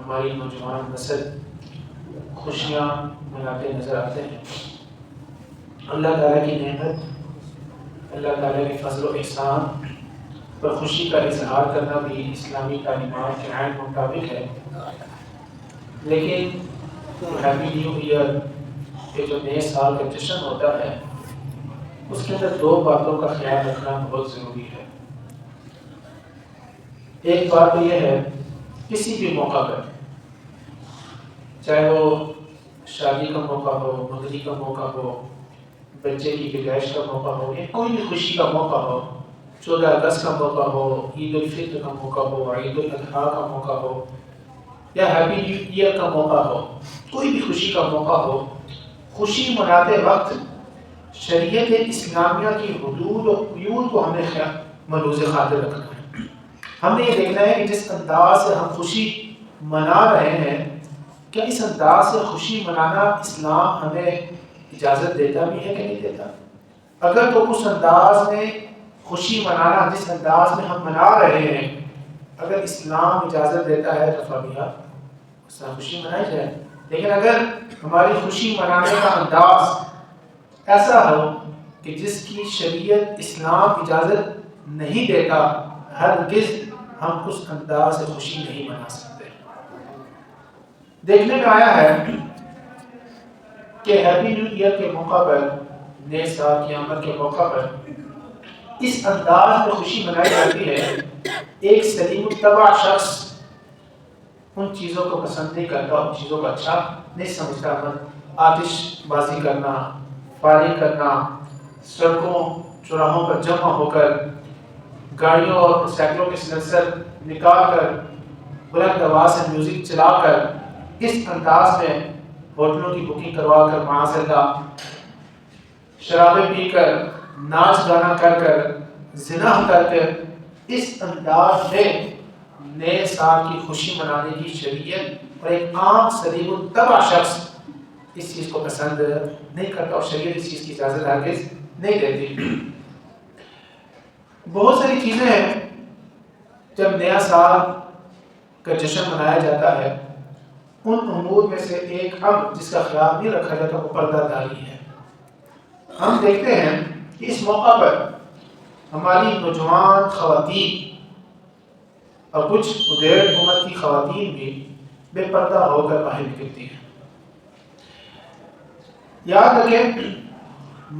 ہماری نوجوان نسل خوشیاں مناتے نظر آتے ہیں۔ اللہ تعالیٰ کی نعمت، اللہ تعالیٰ کے فضل و احسان پر خوشی کا اظہار کرنا بھی اسلامی تعلیمات کے عین مطابق ہے، لیکن ہیپی نیو ایئر کے جو نئے سال کا جشن ہوتا ہے اس کے اندر دو باتوں کا خیال رکھنا بہت ضروری ہے۔ ایک بات تو یہ ہے، کسی بھی موقع پر، چاہے وہ شادی کا موقع ہو، مندری کا موقع ہو، بچے کی پیدائش کا موقع ہو، یا کوئی بھی خوشی کا موقع ہو، 14 اگست کا موقع ہو، عید الفطر کا موقع ہو، عید الاضحیٰ کا موقع ہو، یا ہیپی نیو ایئر کا موقع ہو، کوئی بھی خوشی کا موقع ہو، خوشی مناتے وقت شریعت اسلامیہ کی حدود و قیود کو ہمیں ملحوظ خاطر رکھنا ہے۔ ہم نے یہ دیکھنا ہے کہ جس انداز سے ہم خوشی منا رہے ہیں، کیا اس انداز سے خوشی منانا اسلام ہمیں اجازت دیتا بھی ہے کہ نہیں دیتا؟ اگر تو اس انداز میں خوشی منانا جس انداز میں ہم منا رہے ہیں، اگر اسلام اجازت دیتا ہے تو فبیہا، اس طرح خوشی منائی جائے۔ لیکن اگر ہماری خوشی منانے کا انداز ایسا ہو کہ جس کی شریعت اسلام اجازت نہیں دیتا، ہرگز ہم اس انداز سے خوشی نہیں منا سکتے۔ دیکھنے میں آیا ہے کہ ہیپی نیو ایئر کے موقع پر، نئے سال کی آمد کے موقع پر اس انداز میں خوشی منائی جاتی ہے۔ ایک سلیم الطبع شخص ان چیزوں کو پسند نہیں کرتا، ان چیزوں کو اچھا نہیں سمجھتا۔ آتش بازی کرنا، فائرنگ کرنا، سڑکوں چوراہوں پر جمع ہو کر گاڑیوں اور سائیکلوں کے سلسلے نکال کر بلند آواز سے میوزک چلا کر اس انداز میں ہوٹلوں کی بکنگ کروا کر، معاذ اللہ شرابیں پی کر، ناچ گانا کر کر، زنا کر کر، اس انداز میں نئے سال کی خوشی منانے کی شریعت اور ایک عام سلیم الطبع شخص اس چیز کو پسند نہیں کرتا، اور شریعت اس چیز کی اجازت ہرگز نہیں دیتی۔ بہت ساری چیزیں ہیں جب نیا سال کا جشن منایا جاتا ہے، ان امور میں سے ایک امر جس کا خیال نہیں رکھا جاتا وہ پردہ داری ہے۔ ہم دیکھتے ہیں کہ اس موقع پر ہماری نوجوان خواتین اور کچھ ادھیڑ عمر کی خواتین بھی بے پردہ ہو کر باہر نکلتی ہیں۔ یاد رکھیں،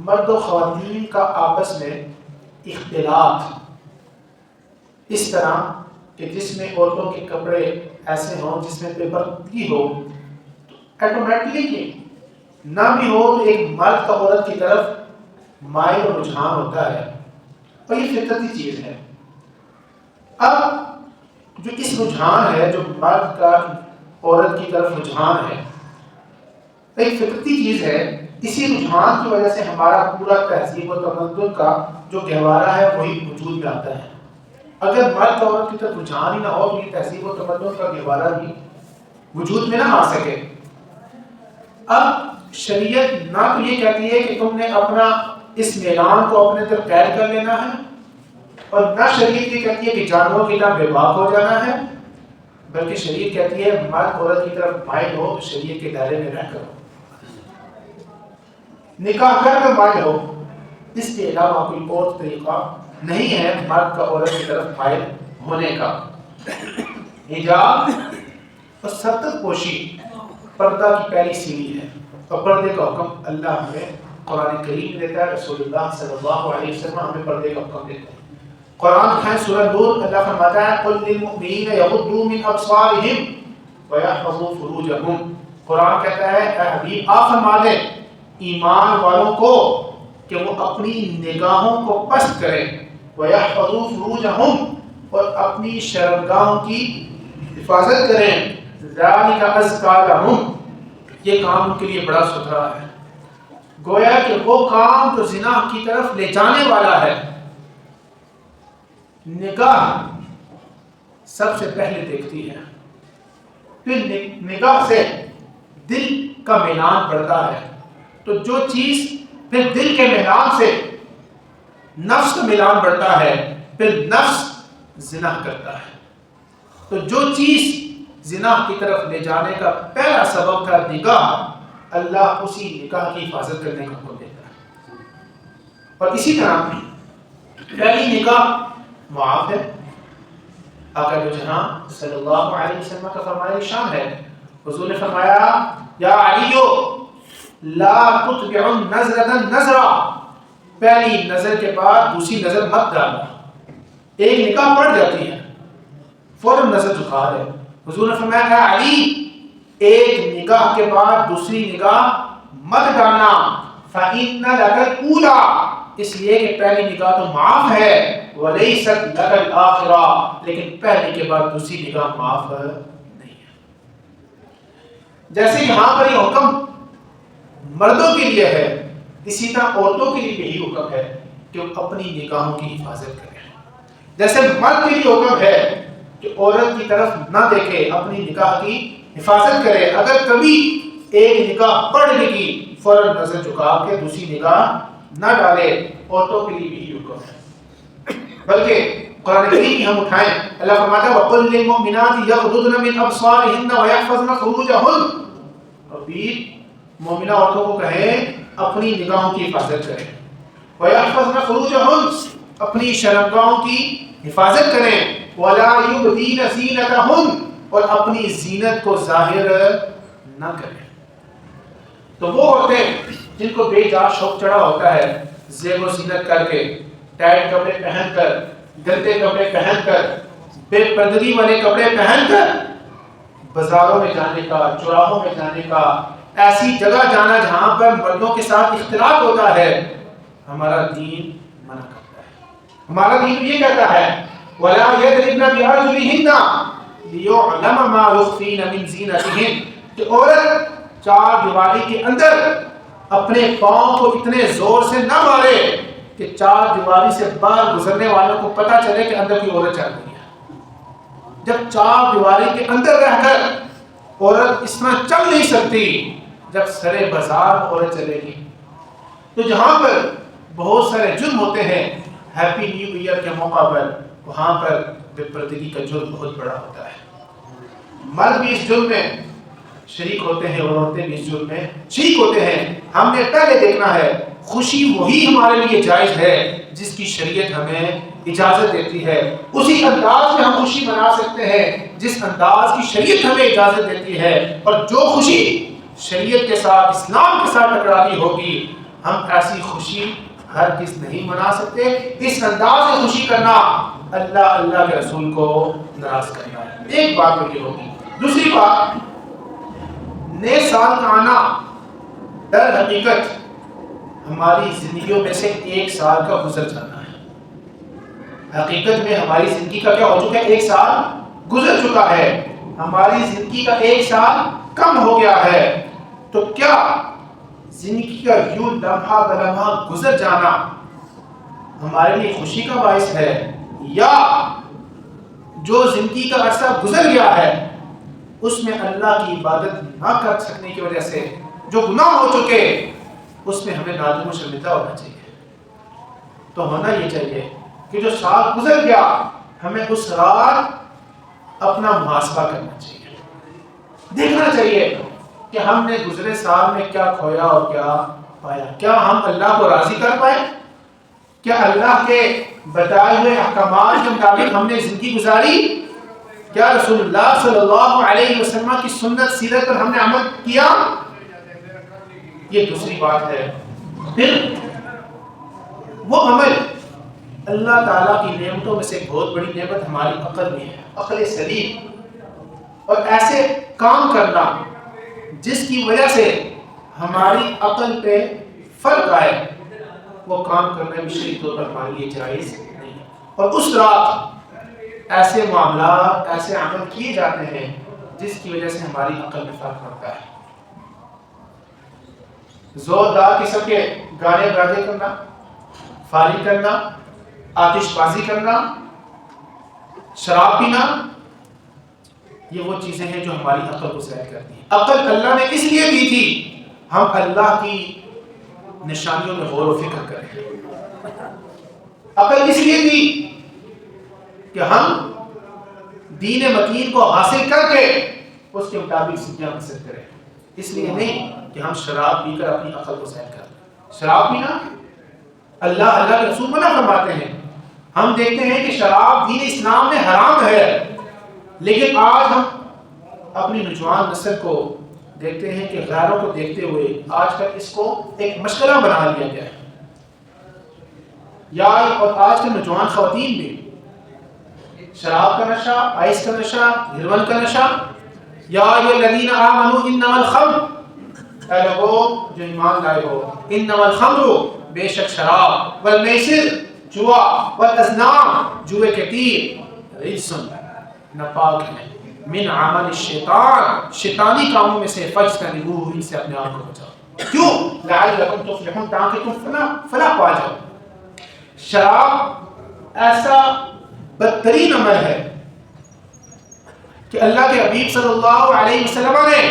مرد و خواتین کا آپس میں اختلاط اس طرح کہ جس میں عورتوں کے کپڑے ایسے ہوں جس میں بے پردگی ہو، تو ایٹومیٹکلی نہ بھی ہو تو ایک مرد کا عورت کی طرف مائل اور رجحان ہوتا ہے، اور یہ فطرتی چیز ہے۔ اب جو اس رجحان ہے، جو مرد کا عورت کی طرف رجحان ہے، ایک فطرتی چیز ہے۔ اسی رجحان کی وجہ سے ہمارا پورا تہذیب و تمدن کا جو گہوارہ ہے وہی وجود میں آتا ہے۔ اگر مرد اور عورت کی طرف رجحان ہی نہ ہو تو یہ تہذیب و تمدن کا گہوارہ بھی وجود میں نہ آ سکے۔ اب شریعت نہ تو یہ کہتی ہے کہ تم نے اپنا اس میلان کو اپنے طرف قید کر لینا ہے، اور نہ شریعت یہ کہتی ہے کہ جانوروں کی طرح بے باک ہو جانا ہے، بلکہ شریعت کہتی ہے مرد عورت کی طرف مائل ہو تو شریعت کے دائرے میں رہ کر نکاح کر کے مائل ہو، اس کے علاوہ کوئی اور طریقہ نہیں ہے مرد کا عورت کی طرف مائل ہونے کا۔ حجاب اور ستر پوشی پردہ کی پہلی سیڑھی ہے، اور پردے کا حکم اللہ ہمیں قرآن کریم دیتا ہے، رسول اللہ صلی اللہ علیہ وسلم ہمیں پردے کا حکم دیتا ہے۔ قرآن کھائیں سورہ نور، اللہ فرماتا ہے قُلْ لِلْمُؤْمِنِينَ يَغُضُّوا مِنْ أَبْصَارِهِمْ وَيَحْفَظُوا فُرُوجَهُمْ۔ قرآن کہتا ہے اے حبیب آپ فرما دیں ایمان والوں کو کہ وہ اپنی نگاہوں کو پست کریں، وَيَحْفَظُوا فُرُوجَهُمْ، اور اپنی شرمگاہوں کی حفاظت کریں، ذَلِكَ أَزْكَىٰ لَهُمْ، یہ کام ان کے لیے بڑا ستھرا ہے۔ گویا کہ وہ کام جو زنا کی طرف لے جانے والا ہے، نگاہ سب سے پہلے دیکھتی ہے، پھر نگاہ سے دل کا میلان بڑھتا ہے، تو جو چیز پھر دل کے میلان سے نفس کا میلان بڑھتا ہے، پھر نفس زنا کرتا ہے۔ تو جو چیز زنا کی طرف لے جانے کا پہلا سبب تھا نگاہ، اللہ اسی نگاہ کی حفاظت کرنے کا حکم دیتا ہے۔ اور اسی طرح پہلی نگاہ معاف ہے۔ آقا دو جہاں صلی اللہ علیہ وسلم کا فرمایا شان ہے، حضور نے فرمایا یا علیو لا تتبع نظرة نظرا، پہلی نظر کے بعد دوسری نظر مت ڈالنا۔ ایک نگاہ پڑ جاتی ہے فوراً نظر جھکا ہے، حضور نے فرمایا اے علی ایک نگاہ کے بعد دوسری نگاہ مت ڈالنا، فإن لك الأولى، اس لیے کہ پہلی نگاہ تو معاف ہے، ولیست لك الآخرة، لیکن پہلی کے بعد دوسری نگاہ معاف نہیں ہے۔ جیسے یہاں پر یہ حکم مردوں کے لیے ہے، اسی طرح عورتوں کے لیے بھی یہی حکم ہے کہ وہ اپنی نگاہوں کی حفاظت کریں۔ جیسے مرد کے لیے حکم ہے کہ عورت کی طرف نہ دیکھے، اپنی نگاہ کی حفاظت کرے، اگر کبھی ایک نگاہ پڑ گئی فوراً نظر جھکا کے دوسری نگاہ نہ ڈالے۔ عورتوں کے لیے بھی یہی حکم ہے، بلکہ قرآن کریم کی ہم اٹھائیں، اللہ فرماتا ہے وَقُلْ لِلْمُؤْمِنَاتِ يَغْضُضْنَ مِنْ أَبْصَارِهِنَّ وَيَحْفَظْنَ فُرُوجَهُنَّ، اور بھی مومنہ عورتوں کو کہیں اپنی نگاہوں کی حفاظت کریں، وَيَحْفَظْنَ فُرُوجَهُنَّ، اپنی شرمگاہوں کی حفاظت کریں، وَلَا يُبْدِينَ زِينَتَهُنَّ، اور اپنی زینت کو ظاہر نہ کریں۔ تو وہ عورتیں جن کو بے جا شوق چڑھا ہوتا ہے زیب و زینت کر کے، ٹائٹ کپڑے پہن کر، گندے کپڑے پہن کر، بے پردگی والے کپڑے پہن کر بازاروں میں جانے کا، چوراہوں میں جانے کا، ایسی جگہ جانا جہاں پر مردوں کے ساتھ اختلاط ہوتا ہے، ہمارا دین منع کرتا ہے۔ ہمارا دین یہ کہتا ہے وَلَا يَضْرِبْنَ بِأَرْجُلِهِنَّ لِيُعْلَمَ مَا يُخْفِينَ مِنْ زِينَتِهِنَّ، کہ عورت چار دیواری کے اندر اپنے پاؤں کو اتنے زور سے نہ مارے کہ چار دیواری سے باہر گزرنے والوں کو پتہ چلے کہ اندر کوئی عورت چل رہی ہے۔ جب چار دیواری کے اندر رہ کر عورت اس طرح چل نہیں سکتی، جب سرے بازار عورت چلے گی۔ تو جہاں پر بہت سارے جرم ہوتے ہیں ہیپی نیو ایئر کے موقع پر، وہاں پر بے پردگی کا جرم بہت بڑا ہوتا ہے۔ مرد بھی اس جرم میں شریک ہوتے ہیں اور عورتیں بھی اس جرم میں شریک ہوتے ہیں۔ ہم نے پہلے دیکھنا ہے خوشی وہی ہمارے لیے جائز ہے جس کی شریعت ہمیں اجازت دیتی ہے، اسی انداز میں ہم خوشی منا سکتے ہیں جس انداز کی شریعت ہمیں اجازت دیتی ہے، اور جو خوشی شریعت کے ساتھ، اسلام کے ساتھ ٹکراتی ہوگی، ہم ایسی خوشی ہرگز نہیں منا سکتے۔ اس انداز سے خوشی کرنا اللہ کے رسول کو ناراض کرنا ہے۔ ایک بات تو یہ ہوگی۔ دوسری بات، نئے سال کا آنا در حقیقت ہماری زندگیوں میں سے ایک سال کا گزر جانا ہے۔ حقیقت میں ہماری زندگی کا کیا ہو چکا ہے؟ ایک سال گزر چکا ہے، ہماری زندگی کا ایک سال کم ہو گیا ہے۔ تو کیا زندگی کا یوں لمحہ بلمحہ گزر جانا ہمارے لیے خوشی کا باعث ہے، یا جو زندگی کا عرصہ گزر گیا ہے اس میں اللہ کی عبادت نہ کر سکنے کی وجہ سے جو گناہ ہو چکے اس میں ہمیں نادم و شرمندہ ہونا چاہیے؟ تو ہونا یہ چاہیے کہ جو سال گزر گیا ہمیں اس رات اپنا محاسبہ کرنا چاہیے، دیکھنا چاہیے کہ ہم نے گزرے سال میں کیا کھویا اور کیا پایا۔ کیا ہم اللہ کو راضی کر پائے؟ کیا اللہ کے بتائے ہوئے احکامات کے مطابق ہم نے زندگی گزاری؟ کیا رسول اللہ صلی اللہ علیہ وسلم کی سنت سیرت پر ہم نے عمل کیا؟ یہ دوسری بات ہے۔ پھر وہ عمل، اللہ تعالیٰ کی نعمتوں میں سے ایک بہت بڑی نعمت ہماری عقل میں ہے، عقل سلیم، اور ایسے کام کرنا جس کی وجہ سے ہماری عقل پہ فرق آئے، وہ کام کرنا بھی شرعی طور پر ہمارے لیے جائز نہیں ہے۔ اور اس رات ایسے معاملات، ایسے عمل کیے جاتے ہیں جس کی وجہ سے ہماری عقل میں فرق پڑتا ہے۔ زوردار قسم کے گانے بجانے کرنا، فائرنگ کرنا، آتش بازی کرنا، شراب پینا، یہ وہ چیزیں ہیں جو ہماری عقل کو زائد کرتی ہیں۔ عقل اللہ نے اس لیے دی تھی ہم اللہ کی نشانیوں میں غور و فکر کریں۔ عقل اس لیے دی کہ ہم دین متین کو حاصل کر کے اس کے مطابق زندگیاں بسر کریں. اس لیے نہیں کہ ہم شراب پی کر اپنی عقل کو ضائع کر. شراب پینا اللہ کے رسول منع فرماتے ہیں. ہم دیکھتے ہیں کہ شراب دین اسلام میں حرام ہے، لیکن آج ہم اپنی نوجوان نسل کو دیکھتے ہیں کہ غیروں کو دیکھتے ہوئے آج کل اس کو ایک مشغلہ بنا لیا گیا ہے. اور آج کے نوجوان خواتین بھی شراب کا نشہ، آئس کا نشہ، ہیروئن کا نشہ. یا الذین آمنوا انما الخمر، اے لوگوں جو ایمان لائے ہو، انما الخمر بے شک شراب، والمیسر جوا، والازلام جوئے کے تیر، رجس ناپاک ہے، من عمل الشیطان شیطانی کاموں میں سے، فاجتنبوہ ان سے اپنے آپ کو بچاؤ. کیوں؟ لعلکم تفلحون، تاکہ تم فلاح پا جاؤ. شراب ایسا بدترین عمل ہے کہ اللہ کے حبیب صلی اللہ علیہ وسلم نے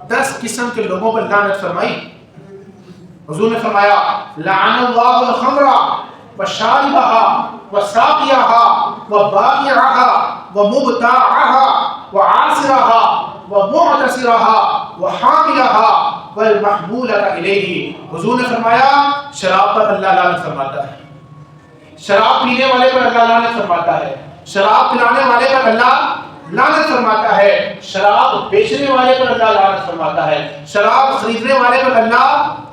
10 قسم کے لوگوں پر لعنت فرمائی. حضور نے فرمایا لعن اللہ الخمر وشاربها وساقيها وبائعها ومبتاعها وعاصرها ومعتصرها وحاملها والمحمولة إليه. حضور نے فرمایا شراب پر اللہ لعنت فرماتا ہے، شراب پینے والے پر اللہ لعنت فرماتا ہے، شراب پلانے والے پر اللہ لعنت فرماتا ہے، شراب بیچنے والے پر اللہ لعنت فرماتا ہے، شراب خریدنے والے پر اللہ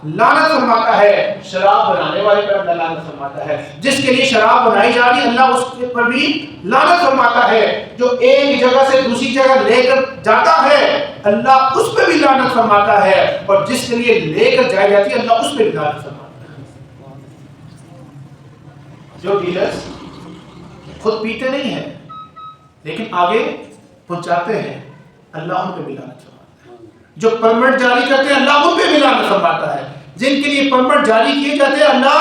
لعنت فرماتا ہے، شراب بنانے والے پر اللہ لعنت فرماتا ہے. جس کے لیے شراب بنائی جا رہی اللہ اس پر بھی لعنت فرماتا ہے. جو ایک جگہ سے دوسری جگہ لے کر جاتا ہے اللہ اس پہ بھی لعنت فرماتا ہے، اور جس کے لیے لے کر جائی جاتی ہے اللہ اس پہ بھی لعنت فرماتا ہے. جو ڈیلرز خود پیتے نہیں ہیں لیکن آگے پہنچاتے ہیں اللہ ان پہ بھی لعنت فرماتا ہے. جو پرمٹ جاری کرتے ہیں اللہ ان پہ بھی لعنت فرماتا ہے. جن کے لیے پرمٹ جاری کیے جاتے ہیں اللہ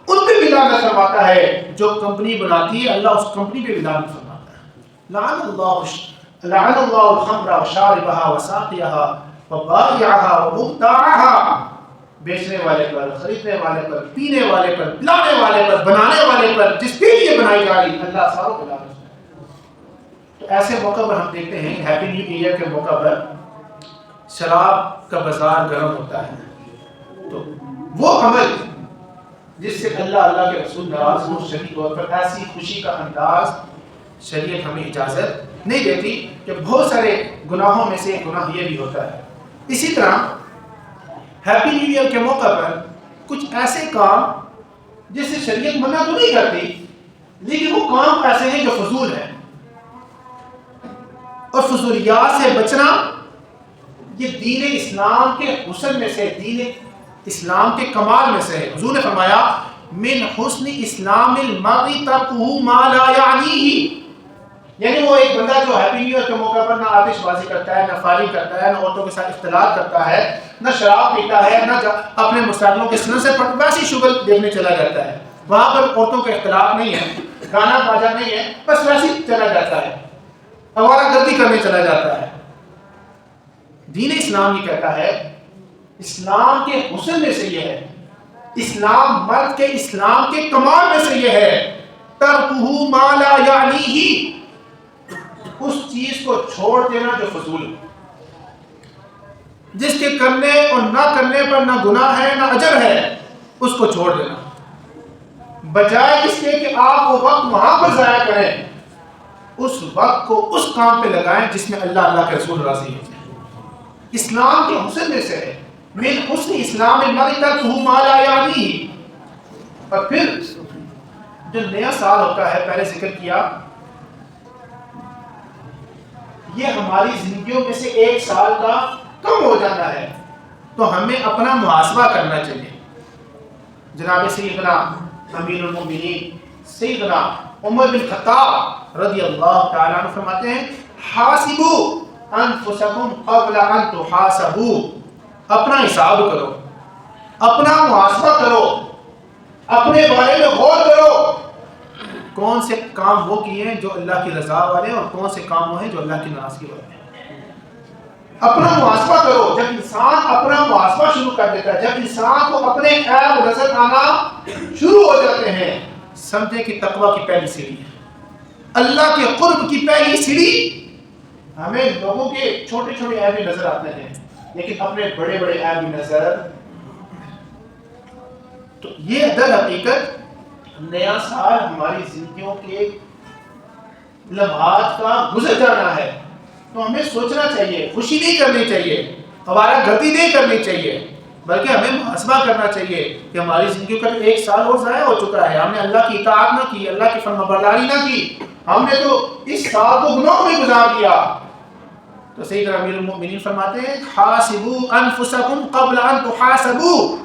ان پہ بھی لعنت فرماتا ہے. جو کمپنی بناتی ہے اللہ اس کمپنی پہ بھی لعنت فرماتا ہے. لعن اللہ الخمر وشاربها وساقيها وبائعها ومبتاعها، بیچنے والے پر، خریدنے والے پر، پینے والے پر، پلانے والے پر، بنانے والے پر، جس کے لیے بنائی جا رہی اللہ ساروں کو لعنت. تو ایسے موقع پر ہم دیکھتے ہیں ہیپی نیو ایئر کے موقع پر شراب کا بازار گرم ہوتا ہے. تو وہ عمل جس سے اللہ کے رسول ناراض ہو، شرعی طور پر ایسی خوشی کا انداز شریعت ہمیں اجازت نہیں دیتی کہ بہت سارے گناہوں میں سے ایک گناہ یہ بھی ہوتا ہے. اسی طرح ہیپی نیو ایئر کے موقع پر کچھ ایسے کام جس سے شریعت منع تو نہیں کرتی لیکن وہ کام ایسے ہیں جو فضول ہیں، اور فضولیات سے بچنا یہ دین اسلام کے حسن میں سے، دین اسلام کے کمال میں سے ہے. حضور نے فرمایا من حسن اسلام المرء ترکہ ما لا یعنیہ، یعنی وہ ایک بندہ جو ہیپی نیو ایئر کے موقع پر نہ آتش بازی کرتا ہے، نہ فائرنگ کرتا ہے، نہ عورتوں کے ساتھ اختلاط کرتا ہے، نہ شراب پیتا ہے، نہ اپنے مستقبلوں کے سنت سے ویسی شغل دیکھنے چلا جاتا ہے. وہاں پر عورتوں کا اختلاط نہیں ہے، گانا باجا نہیں ہے، بس ویسے چلا جاتا ہے، آوارہ گردی کرنے چلا جاتا ہے. دین اسلام یہ کہتا ہے، اسلام کے حسن میں سے یہ ہے، اسلام مرد کے اسلام کے کمال میں سے یہ ہے، ترکہ ما لا یعنیہ، اس چیز کو چھوڑ دینا جو فضول ہے، جس کے کرنے اور نہ کرنے پر نہ گناہ ہے نہ اجر ہے، اس کو چھوڑ دینا. بجائے اس کے کہ آپ وہ وقت وہاں پر ضائع کریں، اس وقت کو اس کام پہ لگائیں جس میں اللہ کے رسول راضی ہے. اسلام کے حسن میں سے ہے، من حسن اسلام المرء ترکہ ما لا یعنیہ. اور پھر جو نیا سال ہوتا ہے، پہلے ذکر کیا، یہ ہماری زندگیوں میں سے ایک سال کا کم ہو جاتا ہے، تو ہمیں اپنا محاسبہ کرنا چاہیے. جناب سیدنا امیر المؤمنین سیدنا عمر بن خطاب رضی اللہ تعالیٰ عنہ فرماتے ہیں حاسبوا انفسکم قبل ان تحاسبوا، اپنا حساب کرو، اپنا محاسبہ کرو، اپنے بارے میں غور کرو، کون سے کام وہ کیے ہیں جو اللہ کی رضا والے ہیں اور کون سے کام وہ ہیں جو اللہ کی ناراضگی والے ہیں. اپنا محاسبہ کرو. جب انسان اپنا محاسبہ شروع کر دیتا ہے، جب انسان کو اپنے عیب نظر آنا شروع ہو جاتے ہیں، سمجھے کہ تقویٰ کی پہلی سیڑھی ہے. اللہ کے قرب کی پہلی سیڑھی. ہمیں لوگوں کے چھوٹے چھوٹے عیب نظر آتے ہیں لیکن اپنے بڑے بڑے عیب نظر. تو یہ در حقیقت نیا سال ہماری زندگیوں کے لمحات کا گزر جانا ہے. تو ہمیں سوچنا چاہیے, خوشی نہیں کرنی چاہیے, ہمارا گلتی نہیں کرنی چاہیے, بلکہ ہمیں محاسبہ کرنا چاہیے کہ ہماری زندگی کا ایک سال اور ضائع ہو چکا ہے. ہم نے اللہ کی اطاعت نہ کی, اللہ کی فرمانبرداری نہ کی, ہم نے تو اس سال کو گناہوں میں گزار دیا. تو سیدنا امیر المؤمنین فرماتے ہیں حاسبوا انفسکم قبل ان تحاسبوا,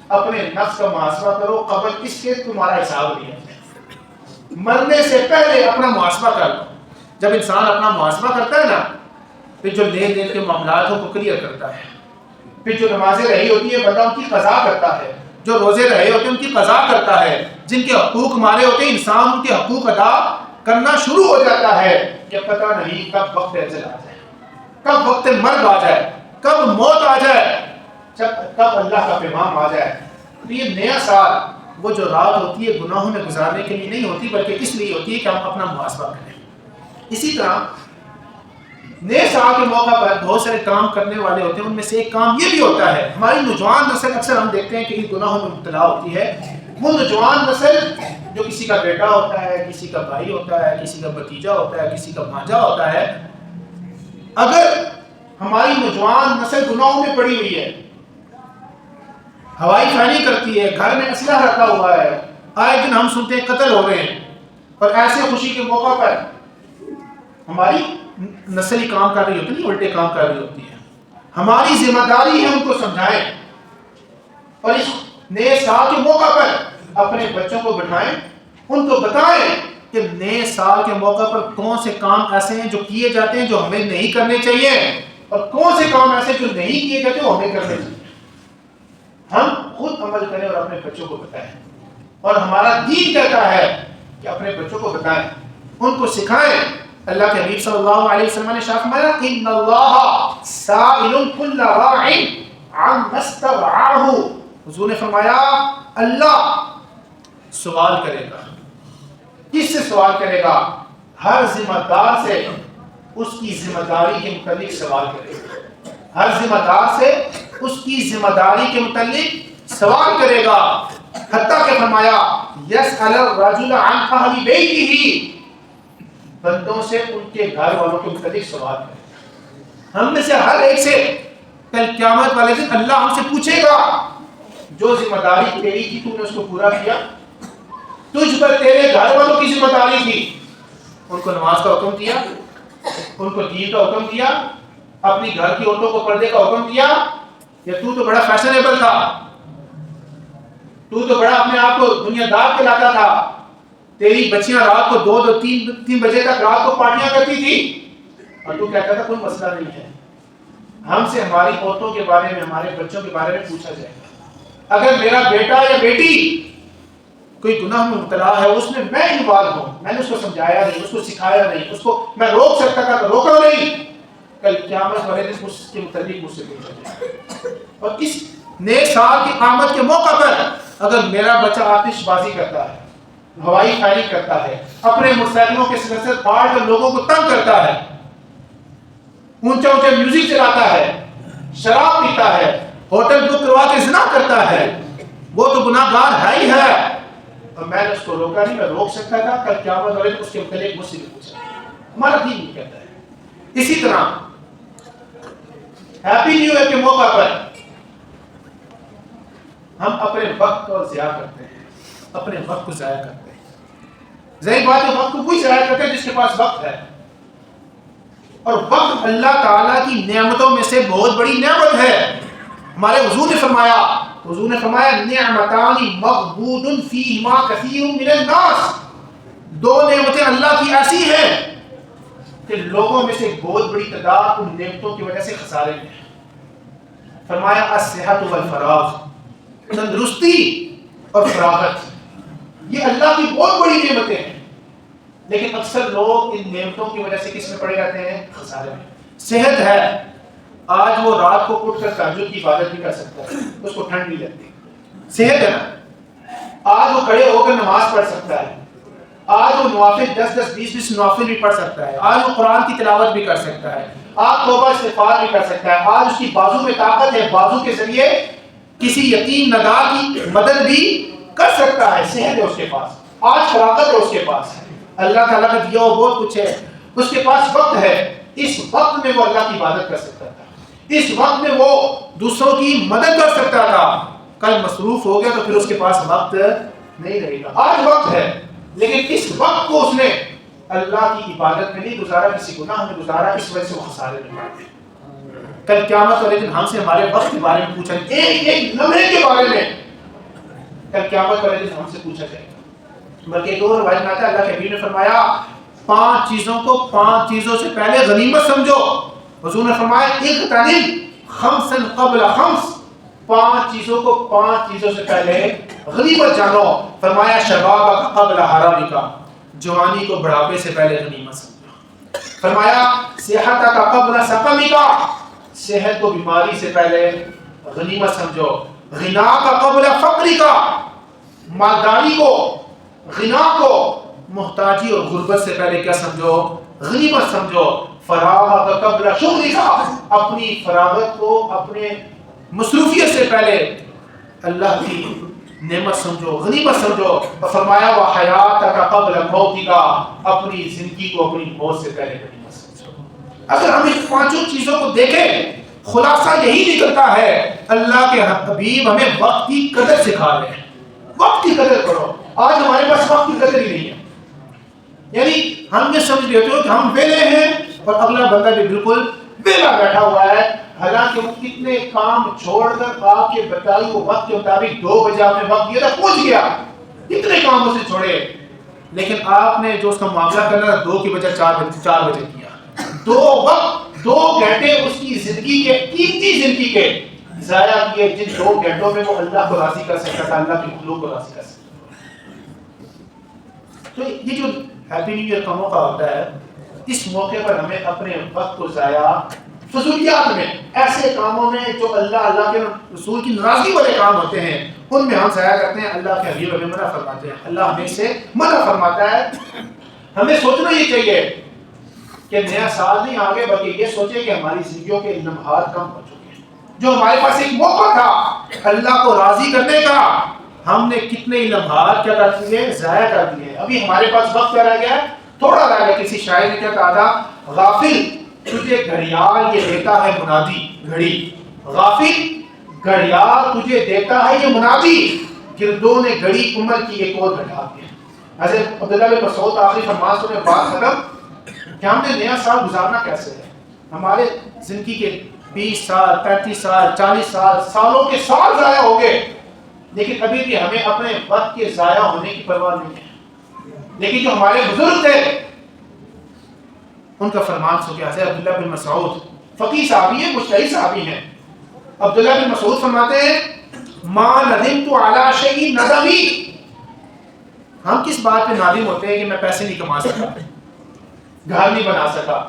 اپنے نفس کا محاسبہ کرو قبل اس کے تمہارا حساب لیا جائے. مرنے سے پہلے اپنا محاسبہ کر لو. جب انسان اپنا محاسبہ کرتا ہے نا, پھر جو لین دین کے معاملات کو کلیئر کرتا ہے, پھر جو نمازیں رہی ہوتی ہے بندہ ان کی قضا کرتا ہے, جو روزے رہے ہوتے ہیں ان کی قضا کرتا ہے, جن کے حقوق مارے ہوتے ہیں انسان ان کے حقوق ادا کرنا شروع ہو جاتا ہے کہ پتہ نہیں کب وقت اجل آ جائے, کب وقت مرگ آ جائے, کب موت آ جائے, کب اللہ کا پیغام آ جائے. تو یہ نیا سال وہ جو رات ہوتی ہے گناہوں میں گزارنے کے لیے نہیں ہوتی, بلکہ اس لیے ہوتی ہے کہ ہم اپنا محاسبہ کریں. اسی طرح نئے سال کے موقع پر بہت سارے کام کرنے والے ہوتے ہیں. ان میں سے ایک کام یہ بھی ہوتا ہے, ہماری نوجوان نسل اکثر ہم دیکھتے ہیں کہ ان گناہوں میں مبتلا ہوتی ہے. وہ نوجوان نسل جو کسی کا بیٹا ہوتا ہے, کسی کا بھائی ہوتا ہے, کسی کا بھتیجا ہوتا ہے, کسی کا بھانجا ہوتا ہے, اگر ہماری نوجوان نسل گناہوں میں پڑی ہوئی ہے, ہوائی فائرنگ کرتی ہے, گھر میں اسلحہ رکھا ہوا ہے, آئے دن ہم سنتے ہیں قتل ہو رہے ہیں, اور ایسے خوشی کے موقع پر ہماری نسل ہی کام کر رہی ہوتی ہے, الٹے کام کر رہی ہوتی ہے. ہماری ذمہ داری ہے ان کو سمجھائیں, اور اس نئے سال کے موقع پر اپنے بچوں کو بٹھائیں, ان کو بتائیں کہ نئے سال کے موقع پر کون سے کام ایسے ہیں جو کیے جاتے ہیں جو ہمیں نہیں کرنے چاہیے, اور کون سے کام ایسے جو نہیں کیے جاتے وہ ہمیں کرنے چاہیے. ہم خود عمل کریں اور اپنے بچوں کو بتائیں. اور ہمارا دین کہتا ہے کہ اپنے بچوں کو بتائیں, ان کو سکھائیں. اللہ کے حبیب صلی اللہ علیہ وسلم نے ارشاد فرمایا ان اللہ سائل کل راع عما استرعاه. حضور نے فرمایا اللہ سوال کرے گا. کس سے سوال کرے گا؟ ہر ذمہ دار سے اس کی ذمہ داری کے متعلق سوال کرے گا. ہر ذمہ دار سے اس کی ذمہ داری کے متعلق سوال کرے گا. حتیٰ کہ فرمایا یسأل الرجل عن اہل بیتہ, بندوں سے ان کے گھر والوں کے متعلق سوال کرے. ہم میں سے ہر ایک سے کل قیامت والے دن اللہ ہم سے پوچھے گا جو ذمہ داری تیری تھی تو نے اس کو پورا کیا؟ تجھ پر تیرے گھر والوں کی ذمہ داری تھی, ان کو نماز کا حکم دیا, ان کو دین کا حکم دیا, اپنی گھر کی عورتوں کو پردے کا حکم دیا, یا تو بڑا فیشنیبل تھا, تو بڑا اپنے آپ کو دنیا دار کہلاتا تھا, تیری بچیاں رات کو 2-3 بجے تک رات کو پارٹیاں کرتی تھی, اور تو کہتا تھا کوئی مسئلہ نہیں ہے. ہم سے ہماری عورتوں کے بارے میں, ہمارے بچوں کے بارے میں پوچھا جائے گا. اگر میرا بیٹا یا بیٹی کوئی گناہ میں مبتلا ہے, اس میں میں انوالو ہوں, میں نے اس کو سمجھایا نہیں, اس کو سکھایا نہیں, اس کو میں روک سکتا تھا تو روکا نہیں, کل قیامت والے دن اس کے متعلق مجھ سے پوچھا جائے گا. اور اس نئے سال کی آمد کے موقع پر اگر میرا بچہ آتش بازی کرتا ہے, ہوائی فائرنگ کرتا ہے, اپنے موٹرسائیکلوں کے سر سے پھاڑ کر لوگوں کو تنگ کرتا ہے, اونچے اونچے میوزک چلاتا ہے, شراب پیتا ہے, ہوٹل بک کروا کے زنا کرتا ہے, وہ تو گناہ گار ہے ہی ہے. اور میں نے اس کو روکا نہیں, میں روک سکتا تھا, کل قیامت والے دن اس کے متعلق مجھ سے بھی پوچھا. ہمارا دین یہ کہتا ہے. اسی طرح ہیپی نیو ایئر کے موقع پر ہم اپنے وقت کو ضائع کرتے ہیں, اپنے وقت کو ضائع کرتے ہیں. ظاہر بات ہے وقت کو کوئی ضائع کرتا ہے جس کے پاس وقت ہے, اور وقت اللہ تعالیٰ کی نعمتوں میں سے بہت بڑی نعمت ہے. ہمارے حضور نے فرمایا نعمتان مغبون فیہما کثیر من الناس, 2 نعمتیں اللہ کی ایسی ہیں کہ لوگوں میں سے بہت بڑی تعداد ان نعمتوں کی وجہ سے خسارے میں ہے. فرمایا الصحت والفراغ, تندرستی اور فراغت, یہ اللہ کی بہت بڑی نعمتیں ہیں, لیکن اکثر لوگ ان نعمتوں کی وجہ سے کس میں پڑے رہتے ہیں؟ خسارے میں. صحت ہے, آج وہ رات کو اٹھ کر تہجد کی عبادت بھی کر سکتا ہے, اس کو ٹھنڈ نہیں لگتی. صحت ہے نا, آج وہ کھڑے ہو کر نماز پڑھ سکتا ہے, آج وہ نوافل 10 20 نوافل بھی پڑھ سکتا ہے، آج وہ قرآن کی تلاوت بھی کر سکتا ہے، آج توبہ استغفار بھی کر سکتا ہے، آج اس کی بازو میں طاقت ہے، بازو کے ذریعے کسی یتیم نگار کی مدد بھی کر سکتا ہے، صحت ہے اس کے پاس، آج فراغت ہے اس کے پاس، اللہ تعالیٰ کا دیا ہوا بہت کچھ ہے، اس کے پاس وقت ہے، اس وقت میں وہ اللہ کی عبادت کر سکتا تھا، اس وقت میں وہ دوسروں کی مدد کر سکتا تھا، کل مصروف ہو گیا تو پھر اس کے پاس وقت نہیں رہے گا، آج وقت ہے لیکن اس وقت کو اس نے اللہ کی عبادت میں نہیں گزارا، کسی گناہ میں گزارا، اس وجہ سے وہ خسارے میں پڑ گئے۔ کل قیامت والے دن ہم سے ہمارے وقت کے بارے میں پوچھا جائے، ایک ایک لمحے کے بارے میں کل قیامت والے دن ہم سے پوچھا جائے گا۔ بلکہ ایک اور روایت میں آتا ہے اللہ کے حبیب نے فرمایا 5 چیزوں کو 5 چیزوں سے پہلے غنیمت سمجھو۔ حضور نے فرمایا اغتنم خمسا قبل خمس، 5 چیزوں کو 5 چیزوں سے پہلے غنیمت جانو۔ فرمایا شبابک قبل حرامک، جوانی کو بڑھاپے سے پہلے غنیمت سمجھو۔ فرمایا صحتک قبل سقمک، صحت کو بیماری سے پہلے غنیمت سمجھو۔ غناک قبل فقرک، مالداری کو، غنا کو، محتاجی اور غربت سے پہلے کیا سمجھو؟ غنیمت سمجھو۔ فراغک قبل شغلک، اپنی فراغت کو اپنے مصروفیت سے پہلے اللہ کی نعمت سمجھو، غنیمت سمجھو۔ اور فرمایا وحیاتک قبل موتک، اپنی زندگی کو اپنی موت سے پہلے غنیمت سمجھو۔ اگر ہم ان 5 چیزوں کو دیکھیں خلاصہ یہی نکلتا ہے اللہ کے حبیب ہمیں وقت کی قدر سکھا رہے ہیں۔ وقت کی قدر کرو۔ آج ہمارے پاس وقت کی قدر ہی نہیں ہے، یعنی ہم یہ سمجھ لیتے ہو کہ ہم ویلے ہیں اور اگلا بندہ بھی بالکل ویلا بیٹھا ہوا ہے، حالانکہ وہ کتنے کام چھوڑ کر آپ کے بتائی ہوئے وقت کے مطابق 2 بجے آپ نے وقت دیا تھا، پہنچ گیا، کتنے کام اسے چھوڑے، لیکن آپ نے جو اس کا معاملہ کرنا تھا 2 کی بجائے 4 بجے کیا۔ 2 گھنٹے اس کی زندگی کے قیمتی زندگی کے ضائع کیے، جن 2 گھنٹوں میں وہ اللہ کو راضی کر سکتا تھا، اللہ کی مخلوق کو راضی کر سکتا تھا۔ تو یہ جو ہیپی نیو ایئر کا موقع ہوتا ہے، اس موقع پر ہمیں اپنے وقت کو ضائع فضولیات میں، ایسے کاموں میں جو اللہ کے رسول کی ناراضگی والے کام ہوتے ہیں، ان میں ہم ضائع کرتے ہیں۔ اللہ کے حبیب ہمیں منع فرماتے ہیں، اللہ ہمیں سے منع فرماتا ہے۔ ہمیں سوچنا یہ چاہیے کہ نیا سال نہیں آگے، بلکہ یہ سوچے کہ ہماری زندگیوں کے لمحات کم ہو چکے ہیں، جو ہمارے پاس ایک موقع تھا اللہ کو راضی کرنے کا، ہم نے کتنے لمحات کیا کر دیے؟ ضائع کر دیے۔ ابھی ہمارے پاس وقت کیا رہ گیا ہے؟ تھوڑا رہ گیا۔ کسی شاعر نے کیا کہا تھا؟ غافل تجھے گھڑیال یہ دیتا ہے منادی گھڑی، غافل گھڑیال تجھے دیتا ہے یہ منادی، گردوں نے گھڑی عمر کی ایک اور گھڑیال دی۔ حضرت عبداللہ بن مسعود آخری فرمان سنے بات ختم کہ ہم نے نیا سال گزارنا کیسے ہے؟ ہمارے زندگی کے 20 سال 35 سال 40 سال سالوں کے سال ضائع ہو گئے، لیکن ابھی بھی ہمیں اپنے وقت کے ضائع ہونے کی پرواہ نہیں ہے۔ لیکن جو ہمارے بزرگ تھے ان کا فرمان سو گیا۔ حضرت عبداللہ بن مسعود فقیہ صحابی ہیں، مجتہد صحابی ہیں۔ عبداللہ بن مسعود فرماتے ہیں ما ندمت علی شیء ندمی، ہم کس بات پہ نادم ہوتے ہیں کہ میں پیسے نہیں کما سکا، گھر نہیں بنا سکا،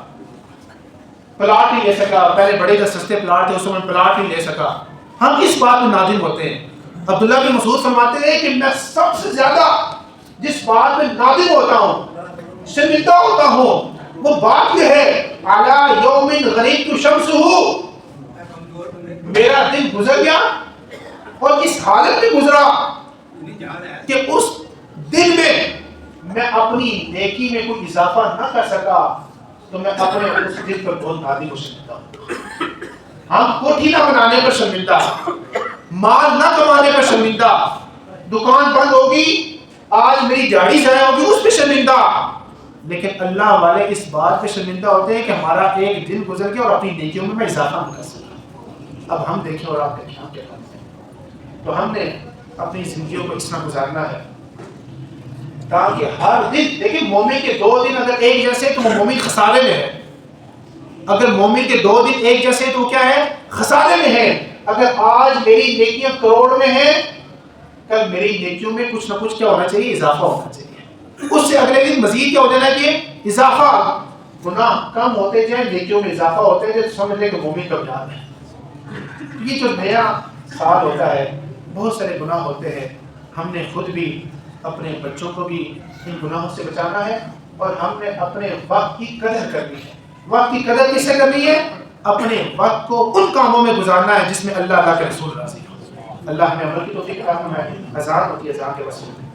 پلاٹ نہیں لے سکا، پہلے بڑے جو سستے پلاٹ تھے اس میں پلاٹ نہیں لے سکا، ہم کس بات پہ نادم ہوتے ہیں؟ عبداللہ بن مسعود فرماتے ہیں کہ میں سب سے زیادہ جس بات پہ نادم ہوتا ہوں، شرمندہ ہوتا ہوں، وہ بات یہ ہے علی یوم غریب شمسہ، میرا دن گزر گیا اور اس حالت میں گزرا کہ اس دن میں اپنی نیکی میں کوئی اضافہ نہ کر سکا، تو میں اپنے اس دن پر بہت نادم و شرمندہ ہوں۔ ہم کوٹھی نہ بنانے پر شرمندہ، مال نہ کمانے پر شرمندہ، دکان بند ہوگی، آج میری گاڑی ضائع ہوگی، اس پہ شرمندہ، لیکن اللہ والے اس بات پہ شرمندہ ہوتے ہیں کہ ہمارا ایک دن گزر گیا اور اپنی نیکیوں میں اضافہ نہ کر سکا۔ اب ہم دیکھیں اور آپ دیکھیں ہم کیا کرتے ہیں۔ تو ہم نے اپنی زندگیوں کو اس طرح گزارنا ہے تاکہ ہر دن، دیکھیں مومن کے 2 دن اگر ایک جیسے تو وہ مومن خسارے میں ہے، اگر مومن کے 2 دن ایک جیسے تو کیا ہے؟ خسارے میں ہے۔ اگر آج میری نیکیاں کروڑ میں ہیں، کل میری نیکیوں میں کچھ نہ کچھ کیا ہونا چاہیے؟ اضافہ ہونا چاہیے، اس سے اگلے دن مزید کیا ہو جانا چاہیے؟ اضافہ۔ گناہ کم ہوتے جائیں، نیکیوں میں اضافہ ہوتے جائیں، سمجھ لیں کہ مومن کامیاب ہے۔ یہ جو نیا سال ہوتا ہے بہت سارے گناہ ہوتے ہیں، ہم نے خود بھی اپنے بچوں کو بھی ان گناہوں سے بچانا ہے، اور ہم نے اپنے وقت کی قدر کرنی ہے۔ وقت کی قدر کس سے کرنی ہے؟ اپنے وقت کو ان کاموں میں گزارنا ہے جس میں اللہ کے رسول راضی ہو۔ اللہ ہمیں عمل کی توفیق عطا فرمائے۔ اذان ہوتی ہے، اذان کے وسیلے